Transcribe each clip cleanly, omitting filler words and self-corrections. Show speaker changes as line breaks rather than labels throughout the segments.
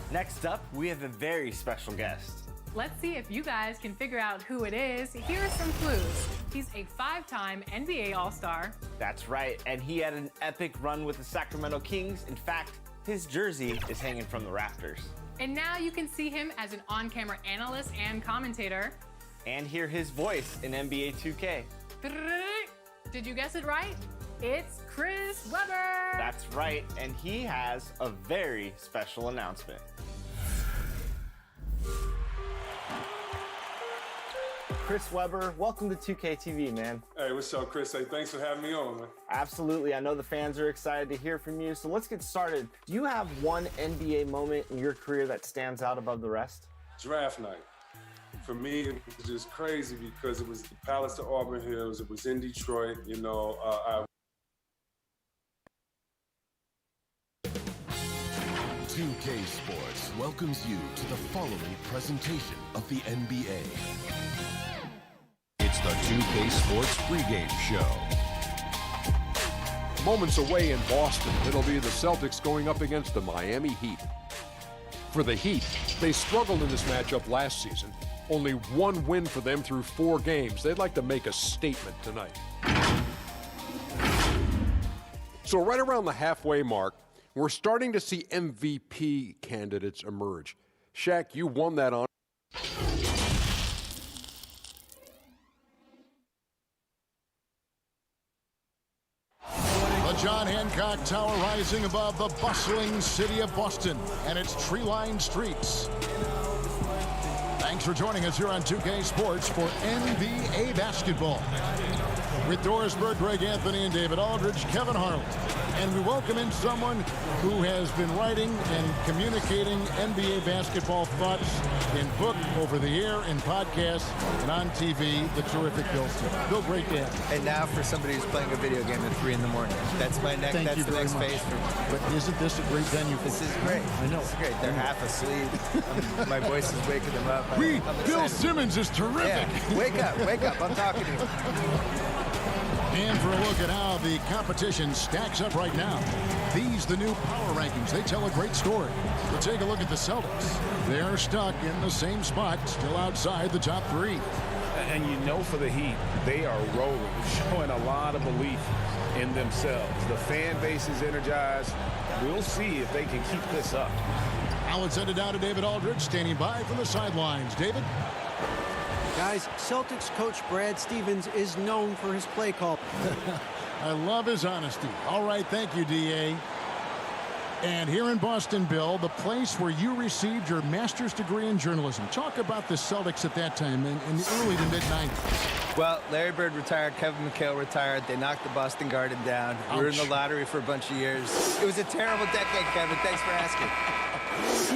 Next up, we have a very special guest.
Let's see if you guys can figure out who it is. Here are some clues. He's a 5-time NBA All-Star.
That's right, and he had an epic run with the Sacramento Kings. In fact, his jersey is hanging from the rafters.
And now you can see him as an on-camera analyst and commentator.
And hear his voice in NBA 2K.
Did you guess it right? It's Chris Webber!
That's right, and he has a very special announcement. Chris Webber, welcome to 2K TV, man.
Hey, what's up, Chris? Hey, thanks for having me on, man.
Absolutely. I know the fans are excited to hear from you. So let's get started. Do you have one NBA moment in your career that stands out above the rest?
Draft night. For me, it was just crazy because it was the Palace of Auburn Hills. It was in Detroit. You know,
2K Sports welcomes you to the following presentation of the NBA. It's the 2K Sports pregame show.
Moments away in Boston, it'll be the Celtics going up against the Miami Heat. For the Heat, they struggled in this matchup last season. Only one win for them through 4 games. They'd like to make a statement tonight. So right around the halfway mark, we're starting to see MVP candidates emerge. Shaq, you won that honor.
The John Hancock Tower rising above the bustling city of Boston and its tree-lined streets. Thanks for joining us here on 2K Sports for NBA basketball. With Doris Burke, Greg Anthony, and David Aldridge, Kevin Harlan. And we welcome in someone who has been writing and communicating NBA basketball thoughts in book, over the air, in podcasts, and on TV, the terrific Bill Simmons. Bill, great day.
And now for somebody who's playing a video game at 3 in the morning. That's my next.
Thank
that's
you
the
very
next
much.
phase for me.
But isn't this a great venue for
This is great.
I know.
This is great. They're half asleep. My voice is waking them up.
Bill Simmons is terrific.
Yeah. Wake up, wake up. I'm talking to you.
And for a look at how the competition stacks up right now. These, the new power rankings, they tell a great story. We'll take a look at the Celtics. They're stuck in the same spot, still outside the top 3.
And you know for the Heat, they are rolling, showing a lot of belief in themselves. The fan base is energized. We'll see if they can keep this up.
Now let's send it down to David Aldridge, standing by from the sidelines. David?
Guys, Celtics coach Brad Stevens is known for his play call.
I love his honesty. All right, thank you, D.A. And here in Boston, Bill, the place where you received your master's degree in journalism. Talk about the Celtics at that time in the early to mid-90s.
Well, Larry Bird retired, Kevin McHale retired. They knocked the Boston Garden down. We were in the lottery for a bunch of years. It was a terrible decade, Kevin. Thanks for asking.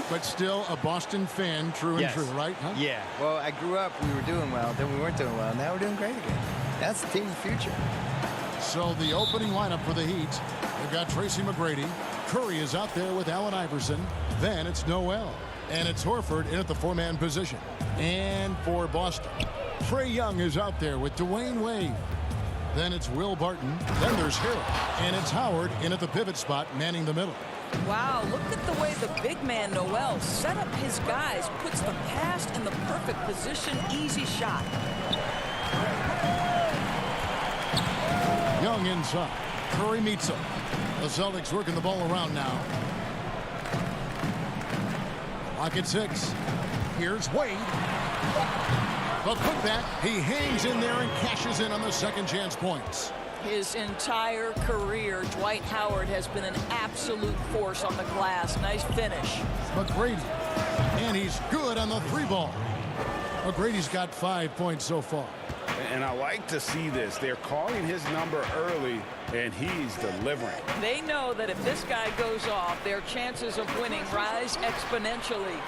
But still a Boston fan, true and true, right? Huh?
Yeah. Well, I grew up, we were doing well, then we weren't doing well. Now we're doing great again. That's the team of the future.
So the opening lineup for the Heat, they've got Tracy McGrady. Curry is out there with Allen Iverson. Then it's Noel. And it's Horford in at the 4-man position. And for Boston, Trae Young is out there with Dwayne Wade. Then it's Will Barton. Then there's Harrell. And it's Howard in at the pivot spot, manning the middle.
Wow, look at the way the big man Noel set up his guys, puts the pass in the perfect position, easy shot.
Young inside. Curry meets him. The Celtics working the ball around now. Clock at 6. Here's Wade. The putback. He hangs in there and cashes in on the second chance points.
His entire career, Dwight Howard has been an absolute force on the glass. Nice finish.
McGrady. And he's good on the 3-ball. McGrady's got 5 points so far.
And I like to see this. They're calling his number early, and he's delivering.
They know that if this guy goes off, their chances of winning rise exponentially.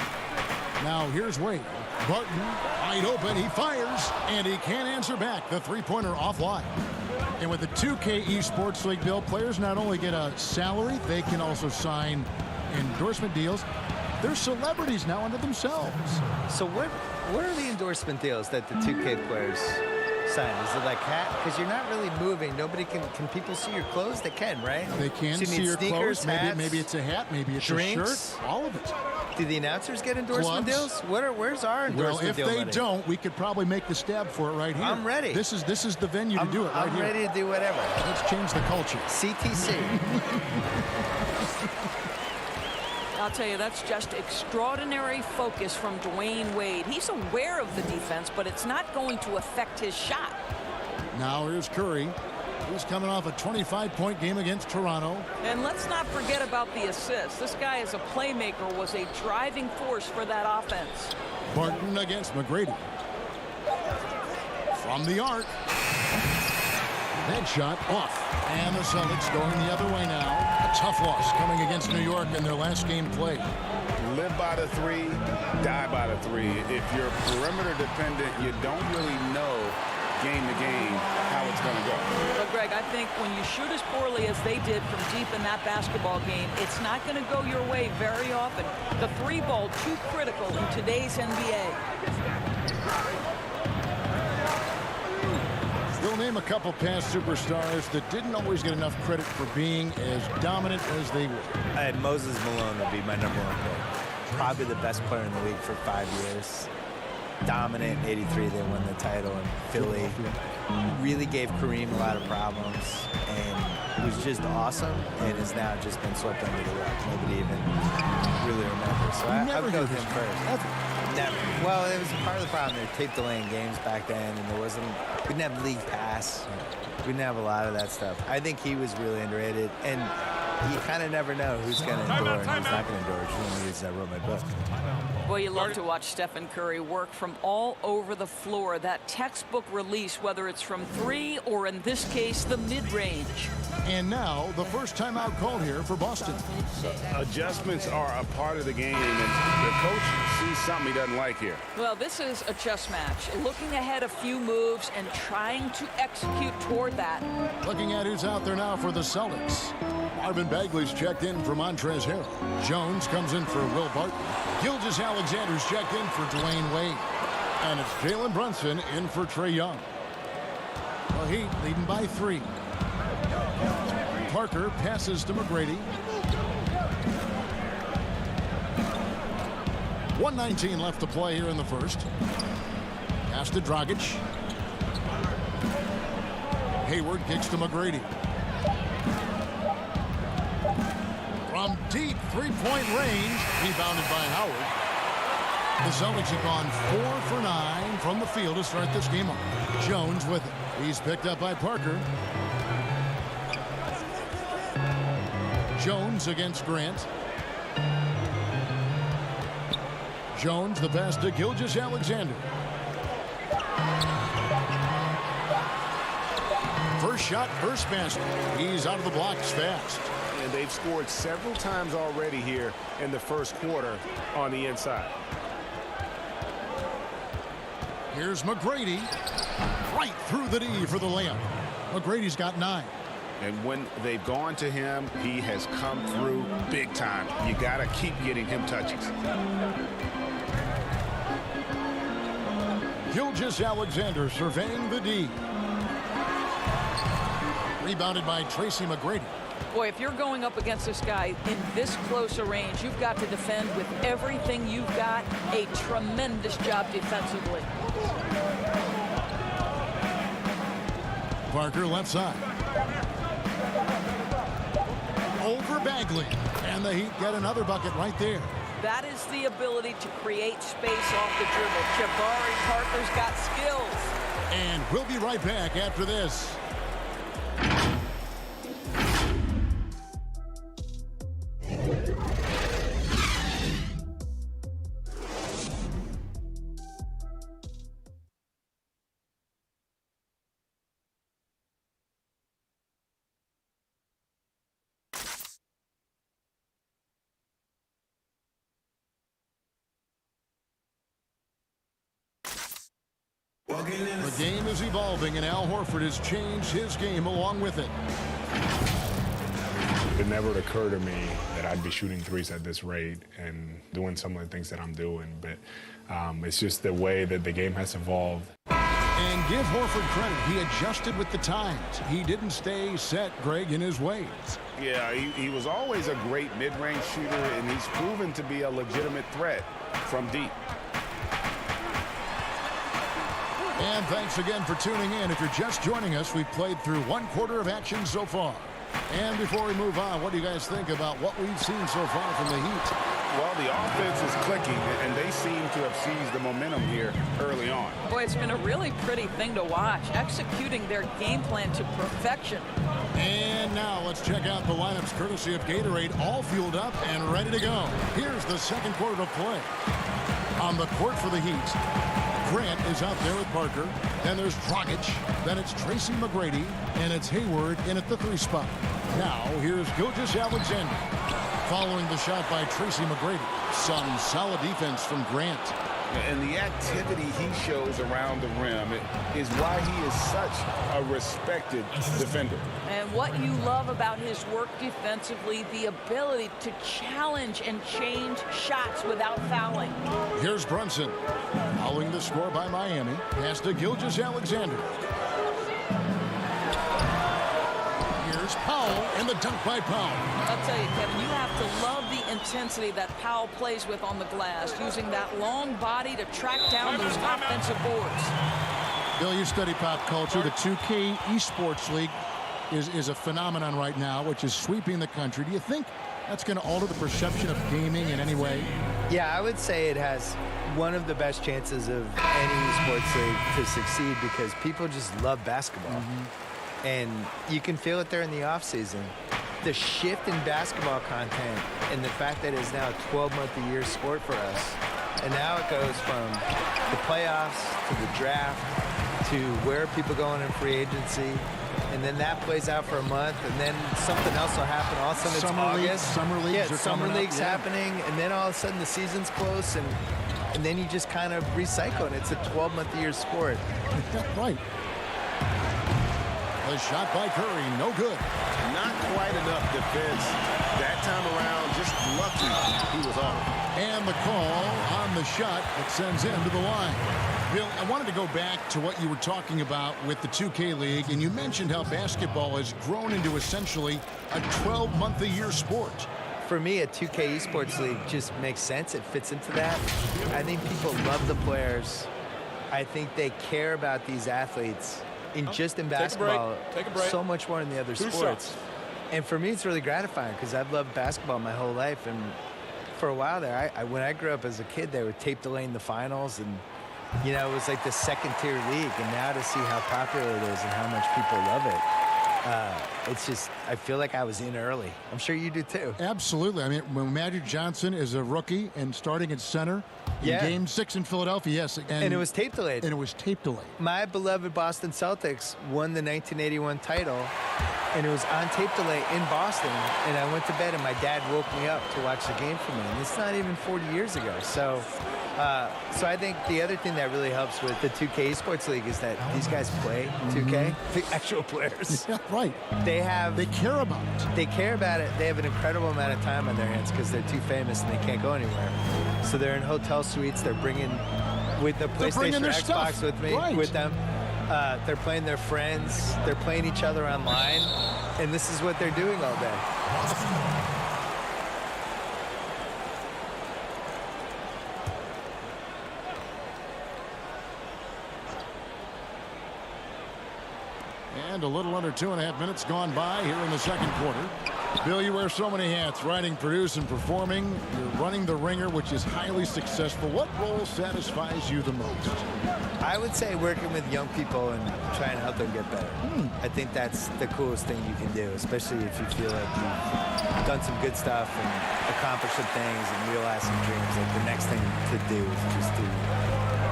Now here's Wade. Barton, wide open, he fires, and he can't answer back. The 3-pointer offline. And with the 2K Esports League, Bill, players not only get a salary, they can also sign endorsement deals. They're celebrities now unto themselves.
So what are the endorsement deals that the 2K players sign? Is it like hat? Because you're not really moving. Nobody can people see your clothes? They can, right?
They can
so
see your
sneakers,
clothes.
hats,
Maybe it's a hat. Maybe it's
drinks,
a shirt. All of it.
Do the announcers get endorsement deals? Where's our endorsement deal?
Well, if they don't, we could probably make the stab for it right here.
I'm ready.
This is the venue to do it right here.
I'm ready to do whatever.
Let's change the culture.
CTC.
I'll tell you, that's just extraordinary focus from Dwayne Wade. He's aware of the defense, but it's not going to affect his shot.
Now here's Curry. He's coming off a 25-point game against Toronto.
And let's not forget about the assist. This guy as a playmaker was a driving force for that offense.
Barton against McGrady. From the arc. Headshot off. And the Celtics going the other way now. A tough loss coming against New York in their last game played.
Live by the three, die by the three. If you're perimeter dependent, you don't really know game to game how it's going to go.
Well, Greg, I think when you shoot as poorly as they did from deep in that basketball game, it's not going to go your way very often. The three ball too critical in today's NBA.
We'll name a couple past superstars that didn't always get enough credit for being as dominant as they were.
Moses Malone would be my #1 pick. Probably the best player in the league for 5 years. Dominant in '83, they won the title in Philly. Really gave Kareem a lot of problems, and was just awesome, and has now just been swept under the rug. Nobody even really remembers. So I would go with him first. Never. Well, it was part of the problem. They were tape delaying games back then, and we didn't have League Pass. We didn't have a lot of that stuff. I think he was really underrated, and you kind of never know who's going to endure and who's not going to endure. Which is one of the reasons I wrote my book.
Well, you love to watch Stephen Curry work from all over the floor. That textbook release, whether it's from three or in this case, the mid-range.
And now the first timeout called here for Boston.
Adjustments are a part of the game, and the coach sees something he doesn't like here.
Well, this is a chess match. Looking ahead a few moves and trying to execute toward that.
Looking at who's out there now for the Celtics. Marvin Bagley's checked in for Montrezl Harrell. Jones comes in for Will Barton. Gilgeous-Alexander's checked in for Dwayne Wade. And it's Jalen Brunson in for Trae Young. The Heat leading by 3. Parker passes to McGrady. 1:19 left to play here in the first. Pass to Dragic. Hayward kicks to McGrady. From deep three-point range, rebounded by Howard. The Celtics have gone 4 for 9 from the field to start this game off. Jones with it. He's picked up by Parker. Jones against Grant. Jones, the pass to Gilgeous-Alexander. First shot, first basket. He's out of the blocks fast.
And they've scored several times already here in the first quarter on the inside.
Here's McGrady. Right through the D for the layup. McGrady's got 9.
And when they've gone to him, he has come through big time. You got to keep getting him touches.
Gilgeous-Alexander surveying the D. Rebounded by Tracy McGrady.
Boy, if you're going up against this guy in this close a range, you've got to defend with everything you've got. A tremendous job defensively.
Parker left side. Over Bagley. And the Heat get another bucket right there.
That is the ability to create space off the dribble. Jabari Parker's got skills.
And we'll be right back after this. The game is evolving, and Al Horford has changed his game along with it.
It never occurred to me that I'd be shooting threes at this rate and doing some of the things that I'm doing, but it's just the way that the game has evolved.
And give Horford credit. He adjusted with the times. He didn't stay set, Greg, in his ways.
Yeah, he was always a great mid-range shooter, and he's proven to be a legitimate threat from deep.
And thanks again for tuning in. If you're just joining us, we've played through one quarter of action so far. And before we move on, what do you guys think about what we've seen so far from the Heat?
Well, the offense is clicking, and they seem to have seized the momentum here early on.
Boy, it's been a really pretty thing to watch, executing their game plan to perfection.
And now let's check out the lineups courtesy of Gatorade, all fueled up and ready to go. Here's the second quarter of play. On the court for the Heat, Grant is out there with Parker. Then there's Dragic. Then it's Tracy McGrady. And it's Hayward in at the 3 spot. Now here's Gilgeous-Alexander. Following the shot by Tracy McGrady. Some solid defense from Grant.
And the activity he shows around the rim is why he is such a respected defender.
And what you love about his work defensively, the ability to challenge and change shots without fouling.
Here's Brunson. Following the score by Miami. Pass to Gilgeous-Alexander. Here's Powell and the dunk by Powell.
I'll tell you, Kevin, you have to love the intensity that Powell plays with on the glass, using that long body to track down those offensive boards.
Bill, you study pop culture. The 2K Esports League is a phenomenon right now, which is sweeping the country. Do you think that's going to alter the perception of gaming in any way?
Yeah, I would say it has one of the best chances of any sports league to succeed because people just love basketball. And you can feel it there in the off season. The shift in basketball content and the fact that it's now a 12-month-a-year sport for us. And now it goes from the playoffs to the draft to where people going in free agency. And then that plays out for a month, and then something else will happen. All of a sudden it's August.
Summer leagues are
summer
coming
leagues
up,
happening, and then all of a sudden the season's close, and then you just kind of recycle, and it's a 12-month-a-year sport.
Right. The shot by Curry, no good.
Not quite enough defense. That time around, just lucky he was off.
And the call on the shot that sends him to the line. Bill, I wanted to go back to what you were talking about with the 2K League, and you mentioned how basketball has grown into essentially a 12-month-a-year sport.
For me, a 2K Esports League just makes sense. It fits into that. I think people love the players. I think they care about these athletes. In basketball,
Take a break.
So much more than the other sports. And for me, it's really gratifying because I've loved basketball my whole life. And for a while there, when I grew up as a kid, they were tape delaying the finals. And, you know, it was like the second-tier league. And now to see how popular it is and how much people love it, it's just, I feel like I was in early. I'm sure you do too.
Absolutely. I mean, when Magic Johnson is a rookie and starting at center in Game 6 in Philadelphia, yes.
And it was tape delayed.
And it was tape delayed.
My beloved Boston Celtics won the 1981 title, and it was on tape delay in Boston. And I went to bed, and my dad woke me up to watch the game for me. And it's not even 40 years ago. So I think the other thing that really helps with the 2K Esports League is that these guys play 2K, the actual players.
Yeah, right.
They
care about it.
They care about it. They have an incredible amount of time on their hands because they're too famous and they can't go anywhere. So they're in hotel suites. They're bringing with the PlayStation or Xbox with them. They're playing their friends. They're playing each other online. And this is what they're doing all day.
And a little under 2.5 minutes gone by here in the second quarter. Bill, you wear so many hats, writing, producing, performing. You're running the Ringer, which is highly successful. What role satisfies you the most?
I would say working with young people and trying to help them get better. I think that's the coolest thing you can do, especially if you feel like you've done some good stuff and accomplished some things and realized some dreams. Like the next thing to do is just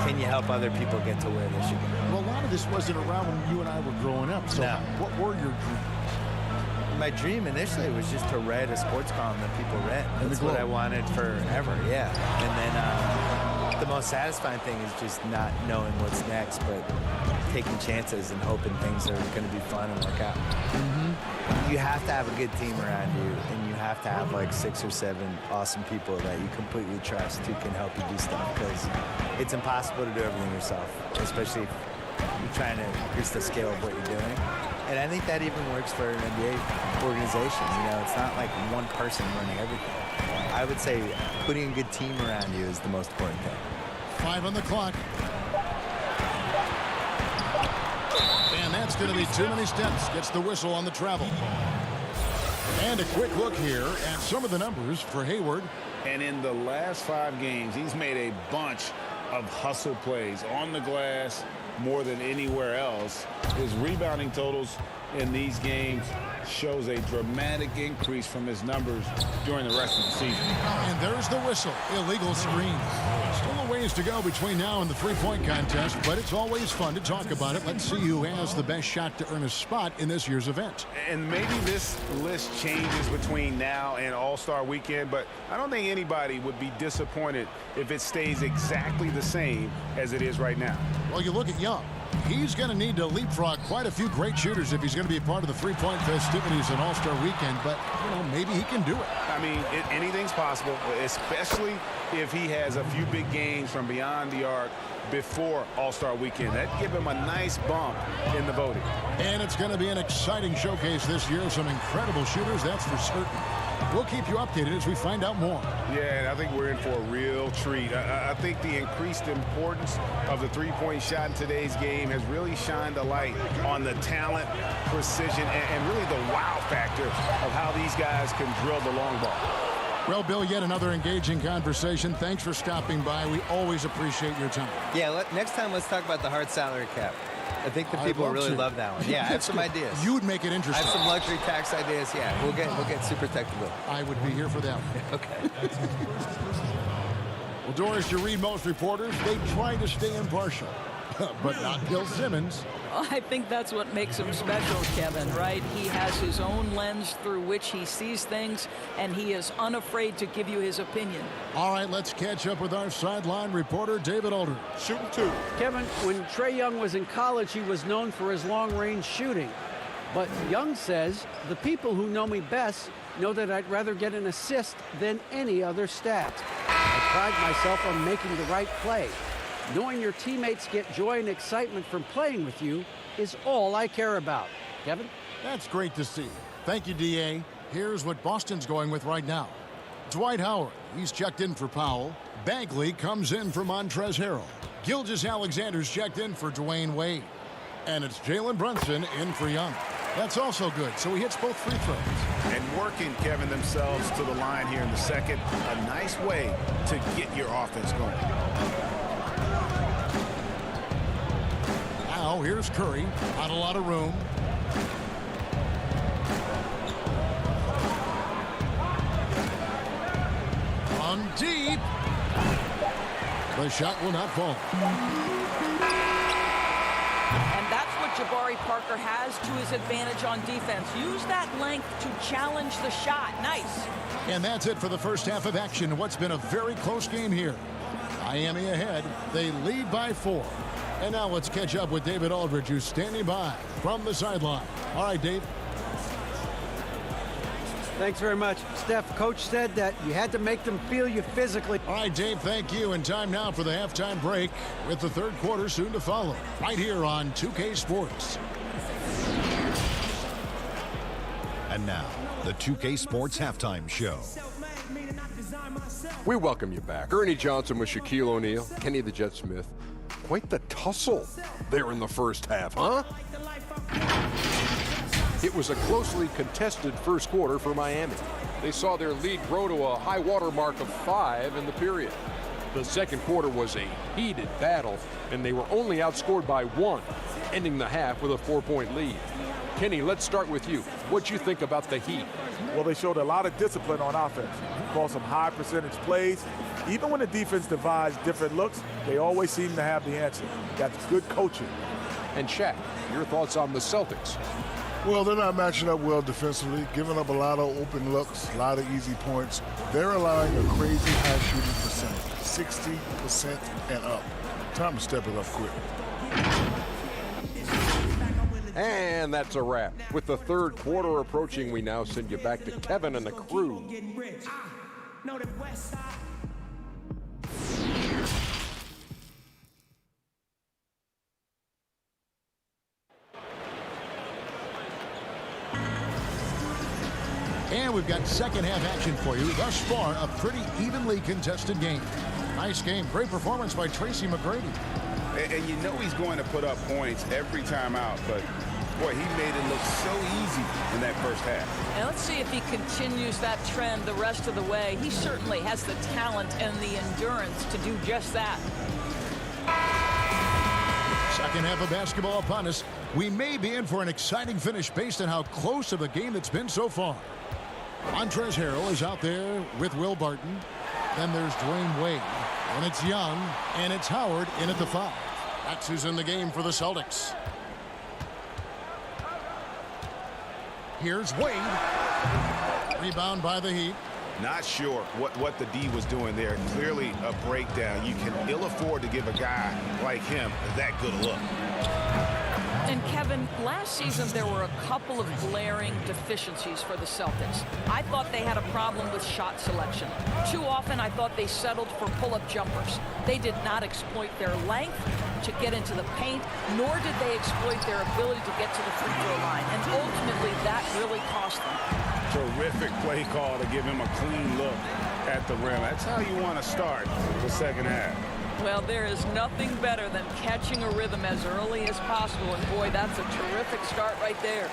can you help other people get to where they should go?
Well, a lot of this wasn't around when you and I were growing up. So what were your dreams?
My dream initially was just to write a sports column that people read. That's what I wanted forever, yeah. And then the most satisfying thing is just not knowing what's next, but taking chances and hoping things are going to be fun and work out. You have to have a good team around you, and you have to have like 6 or 7 awesome people that you completely trust who can help you do stuff, because it's impossible to do everything yourself, especially You're trying to increase the scale of what you're doing. And I think that even works for an NBA organization. You know, it's not like one person running everything. I would say putting a good team around you is the most important thing.
5 on the clock. And that's going to be too many steps. Gets the whistle on the travel. And a quick look here at some of the numbers for Hayward.
And in the last 5 games, he's made a bunch of hustle plays on the glass more than anywhere else. His rebounding totals in these games shows a dramatic increase from his numbers during the rest of the season.
And there's the whistle. Illegal screen. Still a ways to go between now and the three-point contest, but it's always fun to talk about it. Let's see who has the best shot to earn a spot in this year's event.
And maybe this list changes between now and All-Star Weekend, but I don't think anybody would be disappointed if it stays exactly the same as it is right now.
Well, you look at Young. He's going to need to leapfrog quite a few great shooters if he's going to be a part of the three-point festivities in All-Star Weekend, but, you know, maybe he can do it.
I mean, anything's possible, especially if he has a few big games from beyond the arc before All-Star Weekend. That'd give him a nice bump in the voting.
And it's going to be an exciting showcase this year. Some incredible shooters, that's for certain. We'll keep you updated as we find out more.
Yeah, and I think we're in for a real treat. I think the increased importance of the three-point shot in today's game has really shined a light on the talent, precision, and really the wow factor of how these guys can drill the long ball.
Well, Bill, yet another engaging conversation. Thanks for stopping by. We always appreciate your time.
Yeah, next time let's talk about the hard salary cap. I think the people really love that one. Yeah, I have some ideas.
You would make it interesting.
I have some luxury tax ideas. Yeah, we'll get super technical.
I would be here for that.
Okay.
Well, Doris, you read most reporters, they try to stay impartial, but not Bill Simmons.
Well, I think that's what makes him special, Kevin, right? He has his own lens through which he sees things, and he is unafraid to give you his opinion.
All right, let's catch up with our sideline reporter, David Aldridge.
Shooting 2.
Kevin, when Trae Young was in college, he was known for his long-range shooting. But Young says, the people who know me best know that I'd rather get an assist than any other stat. I pride myself on making the right play. Knowing your teammates get joy and excitement from playing with you is all I care about. Kevin?
That's great to see. Thank you, D.A. Here's what Boston's going with right now. Dwight Howard, he's checked in for Powell. Bagley comes in for Montrezl Harrell. Gilgeous-Alexander's checked in for Dwayne Wade. And it's Jalen Brunson in for Young. That's also good, so he hits both free throws.
And working, Kevin, themselves to the line here in the second. A nice way to get your offense going.
Now here's Curry. Not a lot of room. On deep. The shot will not fall.
And that's what Jabari Parker has to his advantage on defense. Use that length to challenge the shot. Nice.
And that's it for the first half of action. What's been a very close game here. Miami ahead. They lead by 4. And now let's catch up with David Aldridge, who's standing by from the sideline. All right, Dave.
Thanks very much. Steph, Coach said that you had to make them feel you physically.
All right, Dave, thank you. And time now for the halftime break with the third quarter soon to follow. Right here on 2K Sports.
And now, the 2K Sports Halftime Show.
We welcome you back. Ernie Johnson with Shaquille O'Neal, Kenny the Jet Smith. Quite the tussle there in the first half, huh? It was a closely contested first quarter for Miami. They saw their lead grow to a high water mark of 5 in the period. The second quarter was a heated battle, and they were only outscored by 1, ending the half with a 4-point lead. Kenny, let's start with you. What'd you think about the Heat?
Well, they showed a lot of discipline on offense. Called some high percentage plays. Even when the defense devised different looks, they always seem to have the answer. That's good coaching.
And Shaq, your thoughts on the Celtics?
Well, they're not matching up well defensively, giving up a lot of open looks, a lot of easy points. They're allowing a crazy high shooting percentage, 60% and up. Time to step it up quick.
And that's a wrap. With the third quarter approaching, we now send you back to Kevin and the crew.
And we've got second half action for you. Thus far, a pretty evenly contested game. Nice game. Great performance by Tracy McGrady.
And you know he's going to put up points every time out, but boy, he made it look so easy in that first half.
And let's see if he continues that trend the rest of the way. He certainly has the talent and the endurance to do just that.
Second half of basketball upon us. We may be in for an exciting finish based on how close of a game it's been so far. Montrezl Harrell is out there with Will Barton. Then there's Dwayne Wade. And it's Young. And it's Howard in at the 5. That's who's in the game for the Celtics. Here's Wade. Rebound by the Heat.
Not sure what the D was doing there. Clearly a breakdown. You can ill afford to give a guy like him that good a look.
And Kevin, last season there were a couple of glaring deficiencies for the Celtics. I thought they had a problem with shot selection. Too often I thought they settled for pull-up jumpers. They did not exploit their length to get into the paint, nor did they exploit their ability to get to the free throw line. And ultimately that really cost them.
Terrific play call to give him a clean look at the rim. That's how you want to start the second half.
Well, there is nothing better than catching a rhythm as early as possible. And boy, that's a terrific start right there.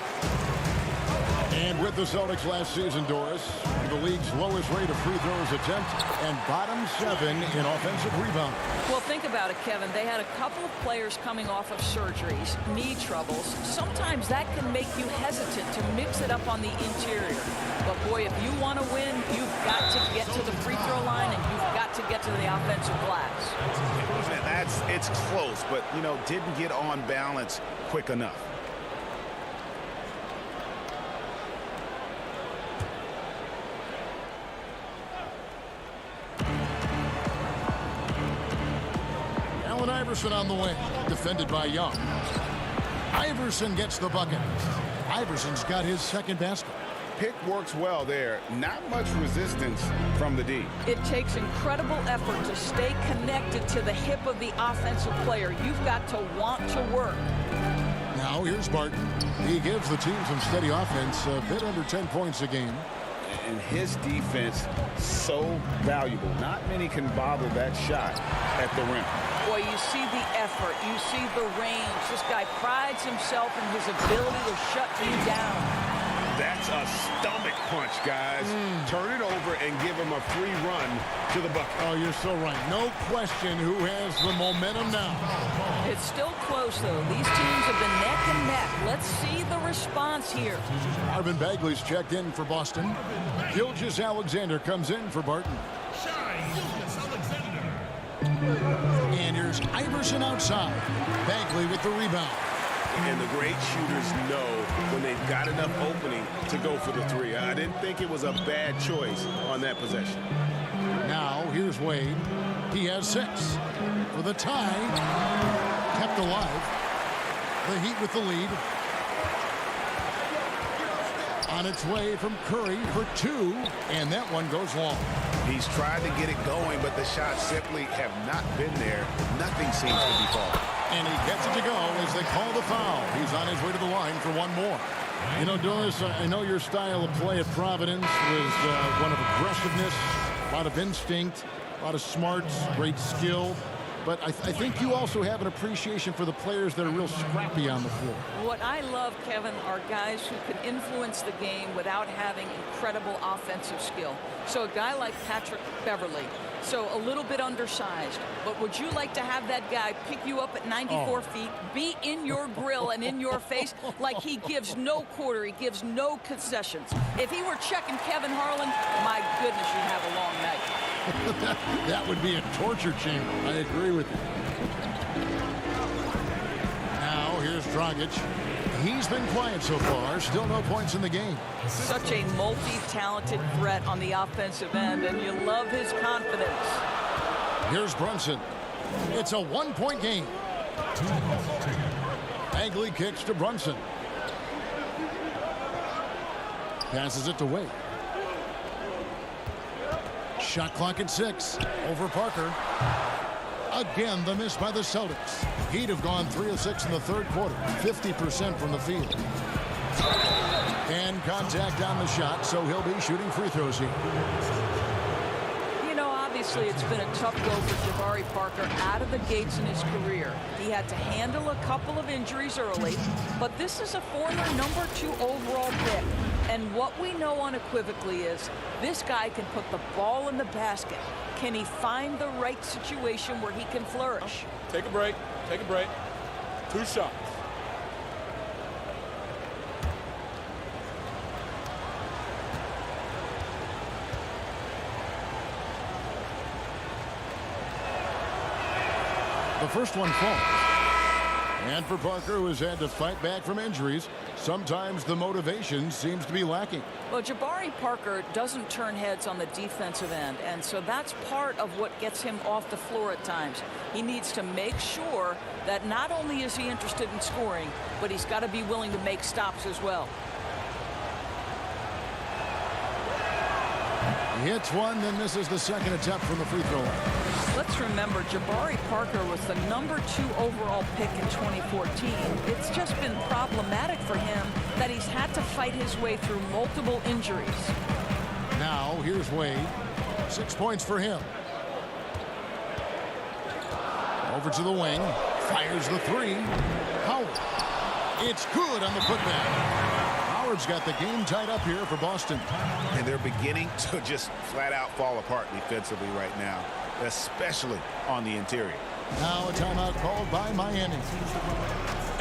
And with the Celtics last season, Doris, the league's lowest rate of free throws attempt and bottom 7 in offensive rebound.
Well, think about it, Kevin. They had a couple of players coming off of surgeries, knee troubles. Sometimes that can make you hesitant to mix it up on the interior. But boy, if you want to win, you've got to get to the free throw line and you've got to get to the offensive glass.
It's close, but, you know, didn't get on balance quick enough.
Allen Iverson on the wing, defended by Young. Iverson gets the bucket. Iverson's got his second basket.
Pick works well there. Not much resistance from the D.
It takes incredible effort to stay connected to the hip of the offensive player. You've got to want to work.
Now here's Barton. He gives the team some steady offense, a bit under 10 points a game.
And his defense so valuable. Not many can bother that shot at the rim.
Boy, you see the effort. You see the range. This guy prides himself in his ability to shut you down.
That's a stomach punch, guys. Turn it over and give him a free run to the bucket.
Oh, you're so right. No question who has the momentum now.
It's still close, though. These teams have been neck and neck. Let's see the response here.
Marvin Bagley's checked in for Boston. Gilgeous Alexander comes in for Barton. And here's Iverson outside. Bagley with the rebound.
And the great shooters know when they've got enough opening to go for the three. I didn't think it was a bad choice on that possession.
Now here's Wade. He has 6 for the tie. Kept alive. The Heat with the lead. On its way from Curry for 2, and that one goes long.
He's tried to get it going, but the shots simply have not been there. Nothing seems to be falling.
And he gets it to go as they call the foul. He's on his way to the line for one more. You know, Doris, I know your style of play at Providence was one of aggressiveness, a lot of instinct, a lot of smarts, great skill. But I think you also have an appreciation for the players that are real scrappy on the floor.
What I love, Kevin, are guys who can influence the game without having incredible offensive skill. So a guy like Patrick Beverley, so a little bit undersized, but would you like to have that guy pick you up at 94 feet, be in your grill and in your face like he gives no quarter, he gives no concessions? If he were checking Kevin Harlan, my goodness, you'd have a long night.
That would be a torture chamber. I agree with you. Now here's Dragic. He's been quiet so far. Still no points in the game.
Such a multi-talented threat on the offensive end, and you love his confidence.
Here's Brunson. It's a 1-point game. Bagley kicks to Brunson. Passes it to Wade. Shot clock at 6. Over Parker. Again, the miss by the Celtics. Heat have gone 3 of 6 in the third quarter. 50% from the field. And contact on the shot, so he'll be shooting free throws here.
You know, obviously it's been a tough go for Jabari Parker out of the gates in his career. He had to handle a couple of injuries early, but this is a former #2 overall pick. And what we know unequivocally is this guy can put the ball in the basket. Can he find the right situation where he can flourish?
Take a break. Take a break. 2 shots.
The first one falls. And for Parker, who has had to fight back from injuries, sometimes the motivation seems to be lacking.
Well, Jabari Parker doesn't turn heads on the defensive end, and so that's part of what gets him off the floor at times. He needs to make sure that not only is he interested in scoring, but he's got to be willing to make stops as well.
He hits one, then misses the second attempt from the free throw line.
Let's remember, Jabari Parker was the #2 overall pick in 2014. It's just been problematic for him that he's had to fight his way through multiple injuries.
Now, here's Wade. 6 points for him. Over to the wing. Fires the three. Howard. It's good on the putback. Howard's got the game tied up here for Boston.
And they're beginning to just flat out fall apart defensively right now, especially on the interior.
Now a timeout called by Miami.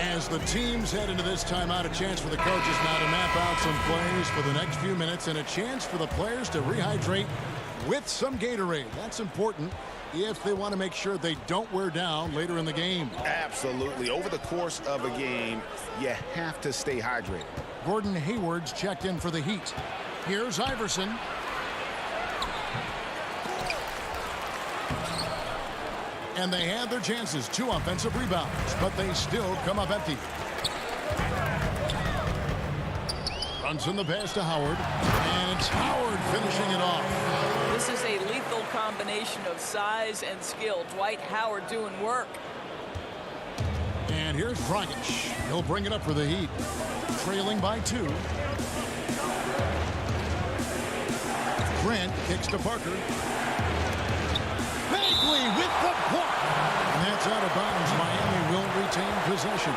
As the teams head into this timeout, a chance for the coaches now to map out some plays for the next few minutes and a chance for the players to rehydrate with some Gatorade. That's important if they want to make sure they don't wear down later in the game.
Absolutely. Over the course of a game, you have to stay hydrated.
Gordon Hayward's checked in for the Heat. Here's Iverson. And they had their chances. 2 offensive rebounds, but they still come up empty. Runs in the pass to Howard. And it's Howard finishing it off.
This is a lethal combination of size and skill. Dwight Howard doing work.
And here's Dragic. He'll bring it up for the Heat. Trailing by 2. Grant kicks to Parker. Bagley with the block. And that's out of bounds. Miami will retain possession.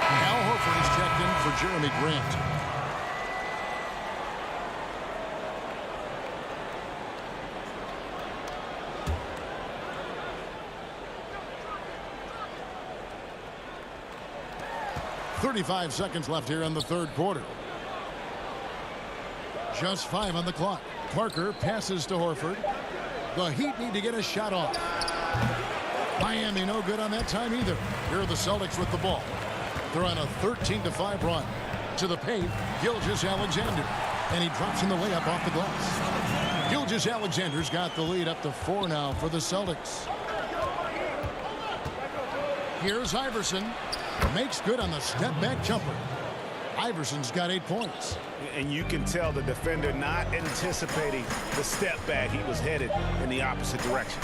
Al Horford is checked in for Jeremy Grant. .35 seconds left here in the third quarter. Just 5 on the clock. Parker passes to Horford. The Heat need to get a shot off. Miami no good on that time either. Here are the Celtics with the ball. They're on a 13-5 run. To the paint, Gilgeous-Alexander. And he drops in the layup off the glass. Gilgeous-Alexander's got the lead up to 4 now for the Celtics. Here's Iverson. Makes good on the step-back jumper. Iverson's got 8 points.
And you can tell the defender not anticipating the step back. He was headed in the opposite direction.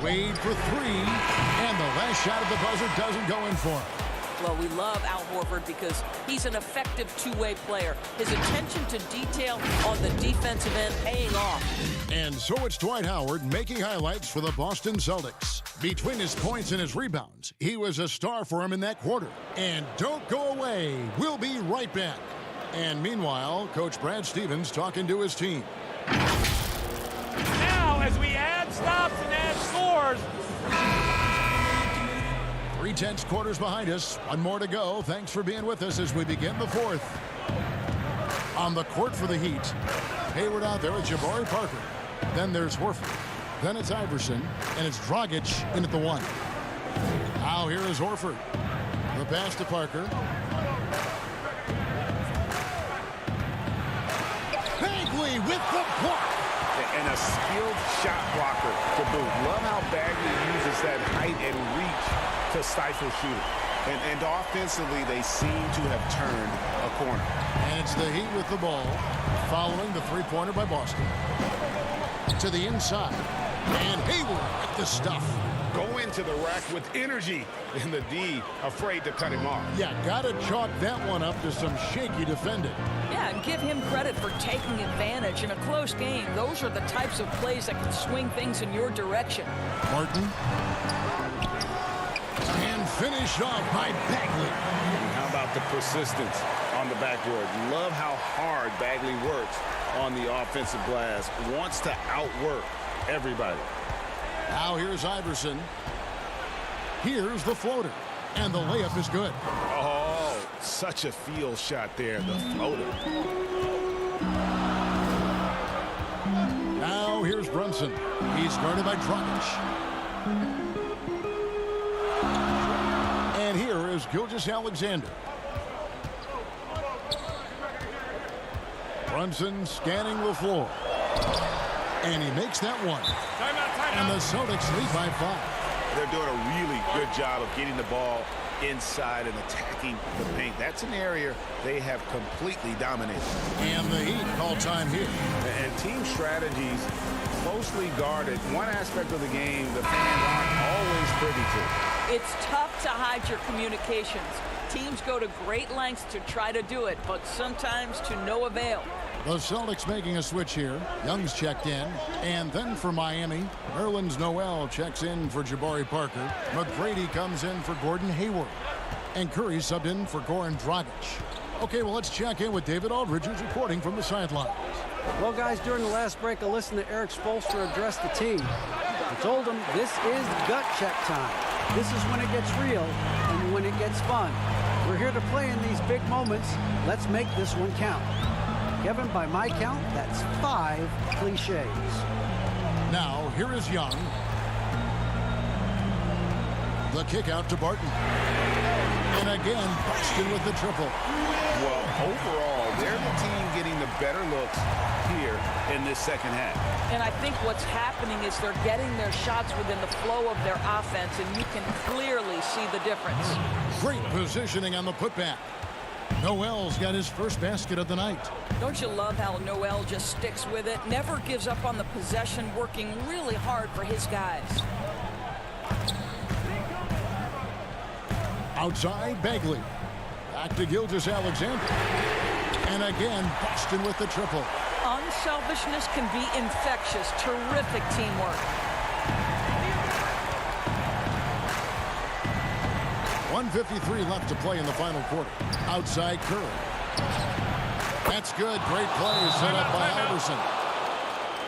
Wade for 3. And the last shot of the buzzer doesn't go in for him.
Well, we love Al Horford because he's an effective two-way player. His attention to detail on the defensive end paying off.
And so it's Dwight Howard making highlights for the Boston Celtics. Between his points and his rebounds, he was a star for him in that quarter. And don't go away. We'll be right back. And meanwhile, Coach Brad Stevens talking to his team.
Now, as we add stops and add scores.
3/10 quarters behind us. 1 more to go. Thanks for being with us as we begin the 4th. On the court for the Heat. Hayward out there with Jabari Parker. Then there's Horford. Then it's Iverson. And it's Dragic in at the 1. Now here is Horford. The pass to Parker. Bagley with the block.
And a skilled shot blocker to boot. Love how Bagley uses that height and reach to stifle shooting. And offensively, they seem to have turned a corner.
And it's the Heat with the ball, following the three-pointer by Boston. To the inside. And Hayward with the stuff.
go into the rack with energy, and the D afraid to cut him off.
Yeah, gotta chalk that one up to some shaky defending.
Yeah, and give him credit for taking advantage in a close game. Those are the types of plays that can swing things in your direction.
Martin. And finished off by Bagley.
And how about the persistence on the backboard? Love how hard Bagley works on the offensive glass. Wants to outwork everybody.
Now here's Iverson. Here's the floater. And the layup is good.
Oh, such a field shot there, the floater.
Now here's Brunson. He's guarded by Dragic. And here is Gilgeous-Alexander. Brunson scanning the floor. And he makes that one. And the Celtics lead by 5.
They're doing a really good job of getting the ball inside and attacking the paint. That's an area they have completely dominated.
And the Heat call time here.
And team strategies closely guarded. One aspect of the game the fans aren't always privy to.
It's tough to hide your communications. Teams go to great lengths to try to do it, but sometimes to no avail.
The Celtics making a switch here. Young's checked in. And then for Miami, Nerlens Noel checks in for Jabari Parker. McGrady comes in for Gordon Hayward. And Curry subbed in for Goran Dragic. Okay, well, let's check in with David Aldridge, who's reporting from the sidelines.
Well, guys, during the last break, I listened to Eric Spoelstra address the team. I told them this is gut check time. This is when it gets real and when it gets fun. We're here to play in these big moments. Let's make this one count. Kevin, by my count, that's 5 cliches.
Now, here is Young. The kick out to Barton. And again, Boston with the triple.
Well, overall, they're the team getting the better looks here in this second half.
And I think what's happening is they're getting their shots within the flow of their offense, and you can clearly see the difference.
Great positioning on the putback. Noel's got his first basket of the night.
Don't you love how Noel just sticks with it, never gives up on the possession, working really hard for his guys.
Outside, Bagley. Back to Gilgeous-Alexander. And again, Boston with the triple.
Unselfishness can be infectious. Terrific teamwork.
1:53 left to play in the final quarter. Outside, Curry. That's good. Great play set up by Iverson.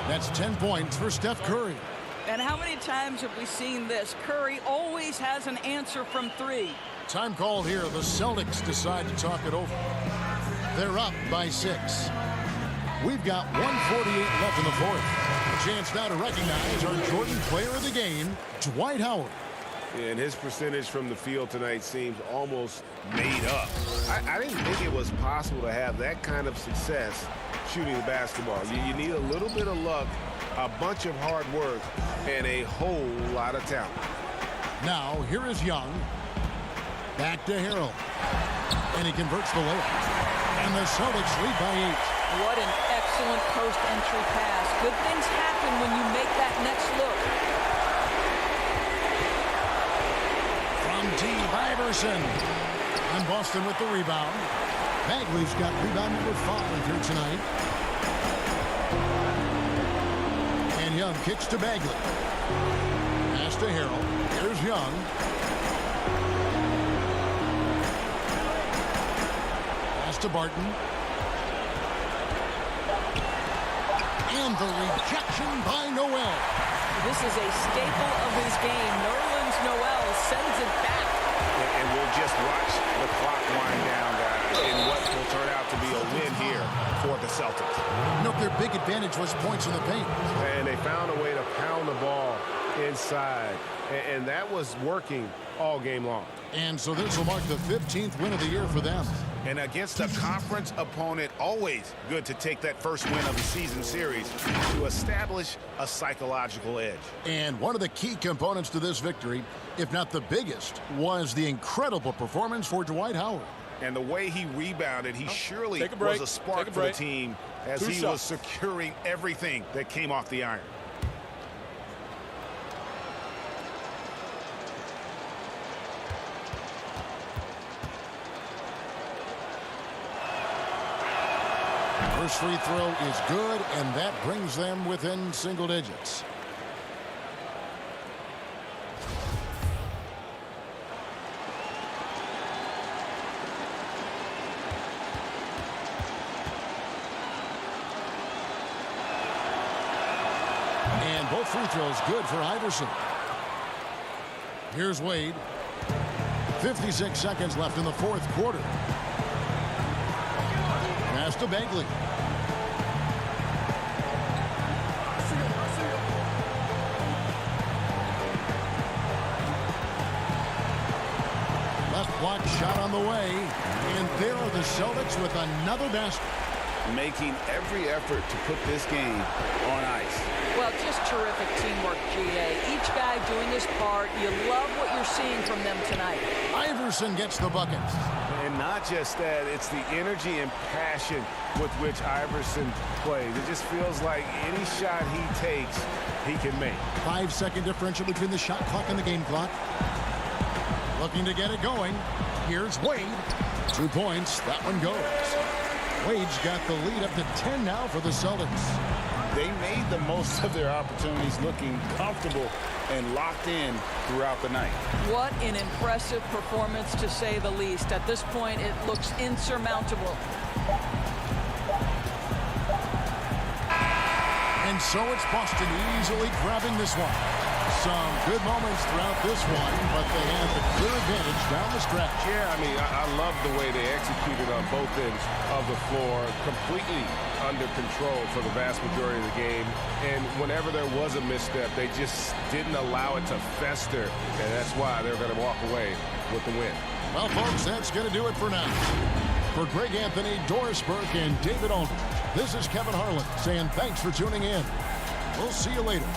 That's 10 points for Steph Curry.
And how many times have we seen this? Curry always has an answer from 3.
Time called here. The Celtics decide to talk it over. They're up by 6. We've got 1:48 left in the fourth. A chance now to recognize our Jordan player of the game, Dwight Howard.
And his percentage from the field tonight seems almost made up. I didn't think it was possible to have that kind of success shooting the basketball. You need a little bit of luck, a bunch of hard work, and a whole lot of talent.
Now, here is Young. Back to Harrell. And he converts the layup. And the Celtics lead by 8.
What an excellent post-entry pass. Good things happen when you make that next look.
From T. Iverson. And Boston with the rebound. Bagley's got rebound number 5 here tonight. And Young kicks to Bagley. Pass to Harrell. Here's Young. Pass to Barton. And the rejection by Noel.
This is a staple of his game. Nerlens Noel sends it back.
And we'll just watch the clock wind down, guys, in what will turn out to be a win here for the Celtics.
You know, their big advantage was points in the paint.
And they found a way to pound the ball inside. And that was working all game long.
And so this will mark the 15th win of the year for them.
And against a conference opponent, always good to take that first win of the season series to establish a psychological edge.
And one of the key components to this victory, if not the biggest, was the incredible performance for Dwight Howard.
And the way he rebounded, he surely was a spark for the team as he was securing everything that came off the iron.
First free throw is good, and that brings them within single digits. And both free throws good for Iverson. Here's Wade. 56 seconds left in the fourth quarter. Pass to Bagley. Left block shot on the way. And there are the Celtics with another basket.
Making every effort to put this game on ice.
Well, just terrific teamwork, GA. Each guy doing his part. You love what you're seeing from them tonight.
Iverson gets the bucket.
And not just that, it's the energy and passion with which Iverson plays. It just feels like any shot he takes, he can make.
5-second differential between the shot clock and the game clock. Looking to get it going. Here's Wade. 2 points. That one goes. Wade's got the lead up to 10 now for the Celtics.
They made the most of their opportunities, looking comfortable and locked in throughout the night.
What an impressive performance, to say the least. At this point, it looks insurmountable.
And so it's Boston easily grabbing this one. Some good moments throughout this one, but they have the clear advantage down the stretch.
Yeah, I mean, I love the way they executed on both ends of the floor, completely under control for the vast majority of the game. And whenever there was a misstep, they just didn't allow it to fester, and that's why they're going to walk away with the win.
Well, folks, that's going to do it for now. For Greg Anthony, Doris Burke, and David Aldridge, this is Kevin Harlan saying thanks for tuning in. We'll see you later.